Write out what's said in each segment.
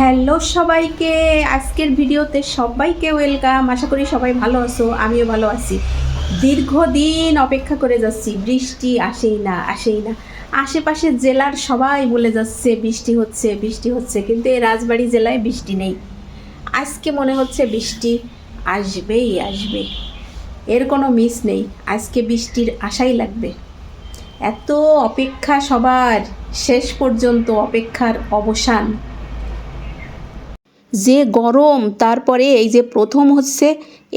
Hello সবাইকে, আজকের ভিডিওতে সবাইকে ওয়েলকাম। আশা করি সবাই ভালো আছো, আমিও ভালো আছি। দীর্ঘদিন অপেক্ষা করে যাচ্ছি, বৃষ্টি আসেই না আসেই না। আশেপাশের জেলার সবাই বলে যাচ্ছে বৃষ্টি হচ্ছে বৃষ্টি হচ্ছে, কিন্তু এই রাজবাড়ী জেলায় বৃষ্টি নেই। আজকে মনে হচ্ছে বৃষ্টি আসবেই আসবে, এর কোনো মিস নেই। আজকে বৃষ্টির আশাই লাগবে। এত অপেক্ষা সবার, শেষ পর্যন্ত অপেক্ষার অবসান। যে গরম, তারপরে এই যে প্রথম হচ্ছে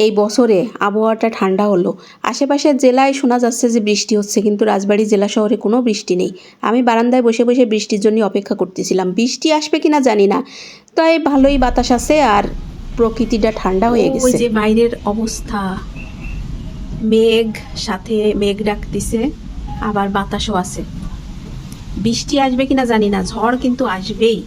এই বছরে আবহাওয়াটা ঠান্ডা হলো। আশেপাশের জেলায় শোনা যাচ্ছে যে বৃষ্টি হচ্ছে, কিন্তু রাজবাড়ী জেলা শহরে কোনো বৃষ্টি নেই। আমি বারান্দায় বসে বসে বৃষ্টির জন্য অপেক্ষা করতেছিলাম। বৃষ্টি আসবে কিনা জানি না, তাই ভালোই বাতাস আছে আর প্রকৃতিটা ঠান্ডা হয়ে গেছে। ওই যে বাইরের অবস্থা, মেঘ, সাথে মেঘ ডাকতেছে, আবার বাতাসও আছে। বৃষ্টি আসবে কিনা জানি না, ঝড় কিন্তু আসবেই।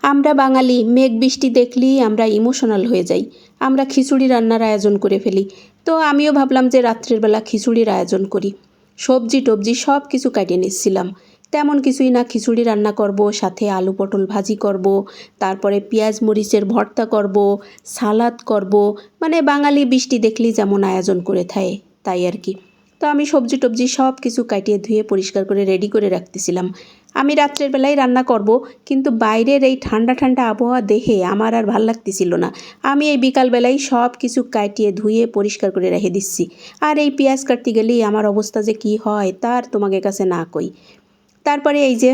আমরা বাঙালি মেঘ বৃষ্টি দেখলেই আমরা ইমোশনাল হয়ে যাই। আমরা খিচুড়ি রান্নার আয়োজন করে ফেলি। তো আমিও ভাবলাম যে রাত্রের বেলা খিচুড়ির আয়োজন করি। সবজি টবজি সব কিছু কাটিয়ে নিচ্ছিলাম। তেমন কিছুই না, খিচুড়ি রান্না করব, সাথে আলু পটল ভাজি করব, তারপরে পেঁয়াজ মরিচের ভর্তা করব, সালাদ করব। মানে বাঙালি বৃষ্টি দেখলেই যেমন আয়োজন করে থাকে তাই আর কি। তো আমি সবজি টবজি সব কিছু কাটিয়ে ধুয়ে পরিষ্কার করে রেডি করে রাখতেছিলাম। আমি রাত্রের বেলায় রান্না করব, কিন্তু বাইরের এই ঠান্ডা ঠান্ডা আবহাওয়া দেখে আমার আর ভাল লাগতেছিল না। আমি এই বিকালবেলায় সব কিছু কাটিয়ে ধুয়ে পরিষ্কার করে রেখে দিচ্ছি। আর এই পেঁয়াজ কাটতে গেলেই আমার অবস্থা যে কি হয় তার তোমাকে কাছে না কই। তারপরে এই যে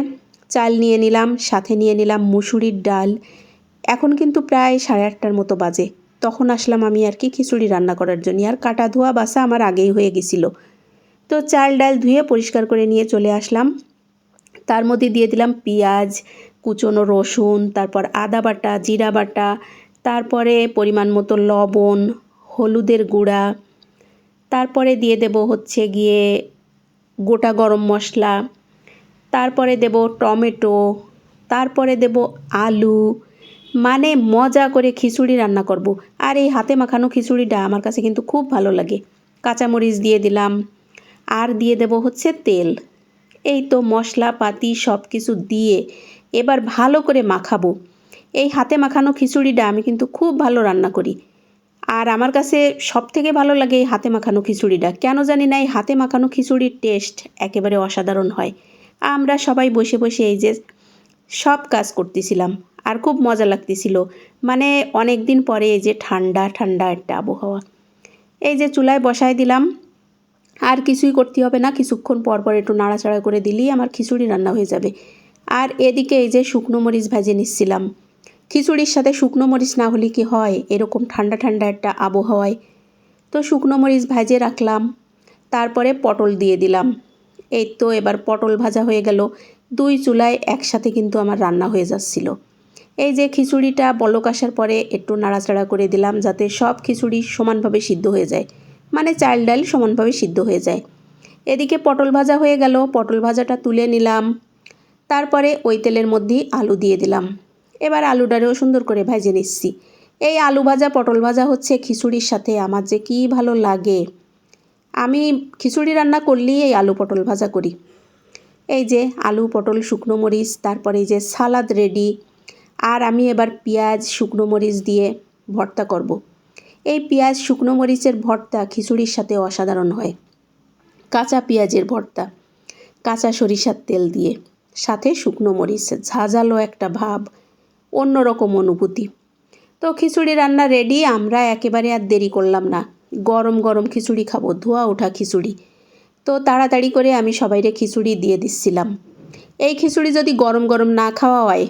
চাল নিয়ে নিলাম, সাথে নিয়ে নিলাম মুসুরির ডাল। এখন কিন্তু প্রায় 8:30টার মতো বাজে। তখন আসলাম আমি আর কি খিচুড়ি রান্না করার জন্য, আর কাটা ধোয়া বাসা আমার আগেই হয়ে গেছিলো। তো চাল ডাল ধুয়ে পরিষ্কার করে নিয়ে চলে আসলাম। তার মধ্যে দিয়ে দিলাম পেঁয়াজ, কুচনো রসুন, তারপর আদা বাটা, জিরা বাটা, তারপরে পরিমাণ মতো লবণ, হলুদের গুঁড়া, তারপরে দিয়ে দেব হচ্ছে গিয়ে গোটা গরম মশলা, তারপরে দেব টমেটো, তারপরে দেব আলু। মানে মজা করে খিচুড়ি রান্না করব। আর এই হাতে মাখানো খিচুড়িটা আমার কাছে কিন্তু খুব ভালো লাগে। কাঁচামরিচ দিয়ে দিলাম, আর দিয়ে দেব হচ্ছে তেল। এই তো মশলাপাতি সব কিছু দিয়ে এবার ভালো করে মাখাবো। এই হাতে মাখানো খিচুড়িটা আমি কিন্তু খুব ভালো রান্না করি। আর আমার কাছে সবথেকে ভালো লাগে এই হাতে মাখানো খিচুড়িটা। কেন জানি না, এই হাতে মাখানো খিচুড়ির টেস্ট একেবারে অসাধারণ হয়। আমরা সবাই বসে বসে এই যে সব কাজ করতেছিলাম, আর খুব মজা লাগতেছিল। মানে অনেক দিন পরে এই যে ঠান্ডা ঠান্ডা একটা আবহাওয়া। এই যে চুলায় বসায় দিলাম, আর কিছুই করতে হবে না, কিছুক্ষণ পর পর একটু নাড়াচাড়া করে দিলেই আমার খিচুড়ি রান্না হয়ে যাবে। আর এদিকে এই যে শুকনো মরিচ ভেজে নিচ্ছিলাম। খিচুড়ির সাথে শুকনো মরিচ না হলে কি হয় এরকম ঠান্ডা ঠান্ডা একটা আবহাওয়ায়। তো শুকনো মরিচ ভেজে রাখলাম, তারপরে পটল দিয়ে দিলাম। এই তো এবার পটল ভাজা হয়ে গেল। দুই চুলায় একসাথে কিন্তু আমার রান্না হয়ে যাচ্ছিল। এই যে খিচুড়িটা বলক আসার পরে একটু নাড়াচাড়া করে দিলাম, যাতে সব খিচুড়ি সমানভাবে সিদ্ধ হয়ে যায়, মানে চাল ডাল সমানভাবে সিদ্ধ হয়ে যায়। এদিকে পটল ভাজা হয়ে গেল, পটল ভাজাটা তুলে নিলাম। তারপরে ওই তেলের মধ্যেই আলু দিয়ে দিলাম। এবার আলুটারেও সুন্দর করে ভেজে নিচ্ছি। এই আলু ভাজা পটল ভাজা হচ্ছে খিচুড়ির সাথে আমার যে কী ভালো লাগে। আমি খিচুড়ি রান্না করলেই এই আলু পটল ভাজা করি। এই যে আলু পটল শুকনো মরিচ, তারপরে এই যে সালাদ রেডি। আর আমি এবার পেঁয়াজ শুকনো মরিচ দিয়ে ভর্তা করব। এই পেঁয়াজ শুকনো মরিচের ভর্তা খিচুড়ির সাথে অসাধারণ হয়। কাঁচা পেঁয়াজের ভর্তা, কাঁচা সরিষার তেল দিয়ে, সাথে শুকনো মরিচ, ঝাঁঝালো একটা ভাব, অন্যরকম অনুভূতি। তো খিচুড়ি রান্না রেডি। আমরা একেবারে আর দেরি করলাম না, গরম গরম খিচুড়ি খাবো, ধোয়া ওঠা খিচুড়ি। তো তাড়াতাড়ি করে আমি সবাইরে খিচুড়ি দিয়ে দিচ্ছিলাম। এই খিচুড়ি যদি গরম গরম না খাওয়া হয়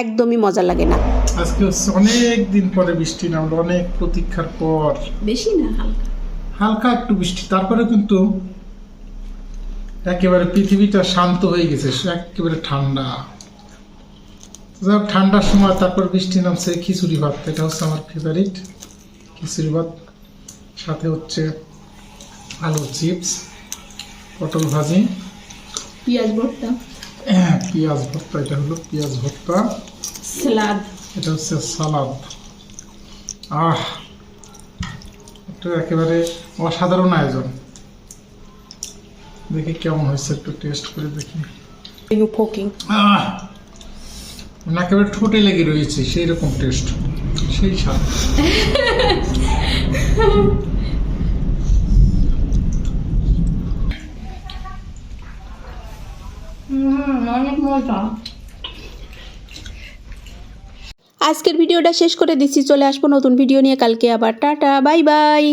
একদমই মজা লাগে না। আজকে হচ্ছে অনেক দিন পরে বৃষ্টি নামলো, অনেক প্রতীক্ষার পর। বেশি না, হালকা হালকা একটু বৃষ্টি, তারপরে কিন্তু একেবারে পৃথিবীটা শান্ত হয়ে গেছে, একেবারে ঠান্ডা। ঠান্ডার সময় তারপর বৃষ্টি নামছে, খিচুড়ি ভাত, এটা হচ্ছে আমার ফেভারিট খিচুড়ি ভাত। সাথে হচ্ছে আলু চিপস, পটল ভাজি, পেঁয়াজ ভর্তা, পেঁয়াজ ভর্তা, এটা হলো পেঁয়াজ ভর্তা, সালাদ, এটা হচ্ছে সালাদ। এটা একেবারে অসাধারণ আয়োজন। দেখি কেমন হয়েছে, একটু টেস্ট করে দেখি। মানে একেবারে ঠোঁটে লেগে রয়েছে সেই রকম টেস্ট, সেই স্বাদ। অনেক মজা। আজকের ভিডিওটা শেষ করে দিচ্ছি, চলে আসবো নতুন ভিডিও নিয়ে কালকে আবার। Tata, bye bye.